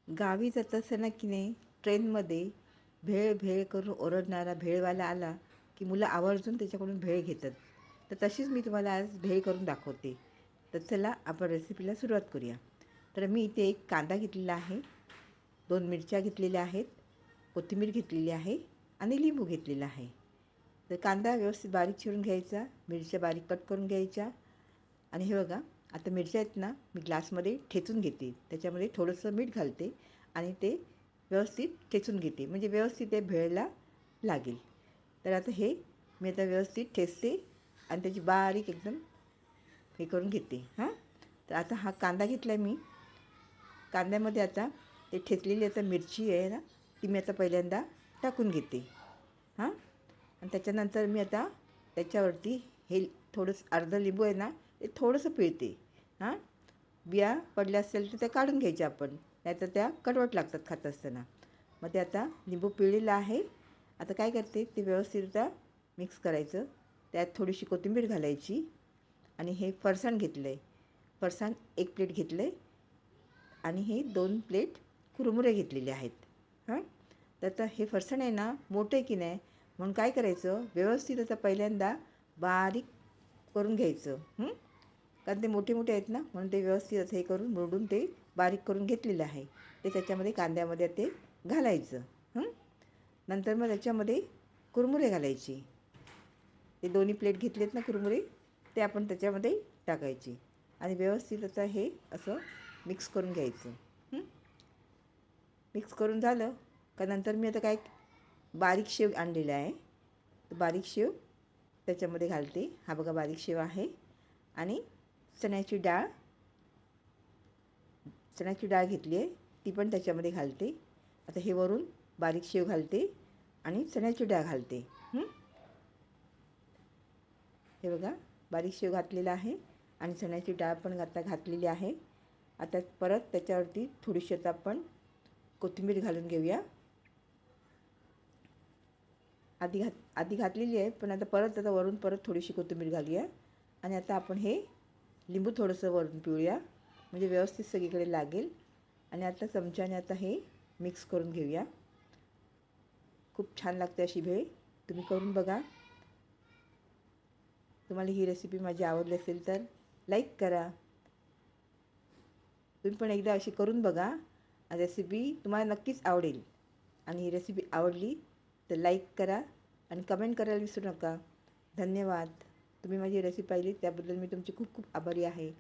गावी जात असताना की नाही ट्रेनमध्ये भेळ भेळ करून ओरडणारा भेळवाला आला की मुलं आवर्जून त्याच्याकडून भेळ घेतात. तर तशीच मी तुम्हाला आज भेळ करून दाखवते. तर चला आपण रेसिपीला सुरुवात करूया. तर मी इथे एक कांदा घेतलेला आहे, 2 मिरच्या घेतलेल्या आहेत, कोथिंबीर घेतलेली आहे आणि लिंबू घेतलेला आहे. तर कांदा व्यवस्थित बारीक चिरून घ्यायचा, मिरच्या बारीक कट करून घ्यायच्या. आणि हे बघा, आता मिरच्या आहेत ना, मी ग्लासमध्ये ठेचून घेते. त्याच्यामध्ये थोडंसं मीठ घालते आणि ते व्यवस्थित ठेचून घेते, म्हणजे व्यवस्थित ते भेळला लागेल. तर आता हे मी आता व्यवस्थित ठेचते आणि त्याची बारीक एकदम हे करून घेते. तर आता हा कांदा घेतला आहे मी. कांद्यामध्ये आता ते ठेचलेली आता मिरची आहे ना, ती मी आता पहिल्यांदा टाकून घेते. आणि त्याच्यानंतर मी आता त्याच्यावरती हे थोडंसं अर्धं लिंबू आहे ना, ते थोडंसं पिळते. हां बिया पडल्या असेल तर त्या काढून घ्यायच्या आपण, नाहीतर त्या कडवट लागतात खात असताना. मग ते आता लिंबू पिळलेलं आहे. आता काय करते, ते व्यवस्थित आता मिक्स करायचं. त्यात थोडीशी कोथिंबीर घालायची आणि हे फरसाण घेतलं आहे. फरसाण 1 प्लेट घेतलं आहे आणि हे 2 प्लेट कुरमुरे घेतलेले आहेत. तर आता हे फरसाण आहे ना, मोठं आहे की नाही, म्हणून काय करायचं, व्यवस्थित आता पहिल्यांदा बारीक करून घ्यायचं. कारण ते मोठे मोठे आहेत ना, म्हणून ते व्यवस्थित असं हे करून मोडून ते बारीक करून घेतलेलं आहे. ते त्याच्यामध्ये कांद्यामध्ये ते घालायचं. नंतर मग त्याच्यामध्ये कुरमुरे घालायचे. ते दोन्ही प्लेट घेतलेत ना कुरमुरे, ते आपण त्याच्यामध्ये टाकायचे आणि व्यवस्थित आता हे असं मिक्स करून घ्यायचं. मिक्स करून झालं का नंतर मी आता काय बारीक शेव आणलेला आहे, तर बारीक शेव त्याच्यामध्ये घालते. हा बघा बारीक शेव आहे आणि चण्याची डाळ घेतली आहे, ती पण त्याच्यामध्ये घालते. आता हे वरून बारीक शेव घालते आणि चण्याची डाळ घालते. हे बघा बारीक शेव घातलेला आहे आणि चण्याची डाळ पण आता घातलेली आहे. आता परत त्याच्यावरती थोडीशी आता आपण कोथिंबीर घालून घेऊया. आधी घातलेली आहे, पण आता परत वरून परत थोडीशी कोथिंबीर घालूया आणि आता आपण हे लिंबू थोडंसं वरून पिळूया, म्हणजे व्यवस्थित सगळीकडे लागेल. आणि आता चमच्याने आता हे मिक्स करून घेऊया. खूप छान लागते अशी भेळ, तुम्ही करून बघा. तुम्हाला ही रेसिपी माझी आवडली असेल तर लाईक करा. तुम्ही पण एकदा अशी करून बघा. रेसिपी तुम्हाला नक्कीच आवडेल. आणि ही रेसिपी आवडली तर लाईक करा आणि कमेंट करायला विसरू नका. धन्यवाद. तुम्ही माझी रेसिपी पाहिली त्याबद्दल मी तुमची खूप खूप आभारी आहे.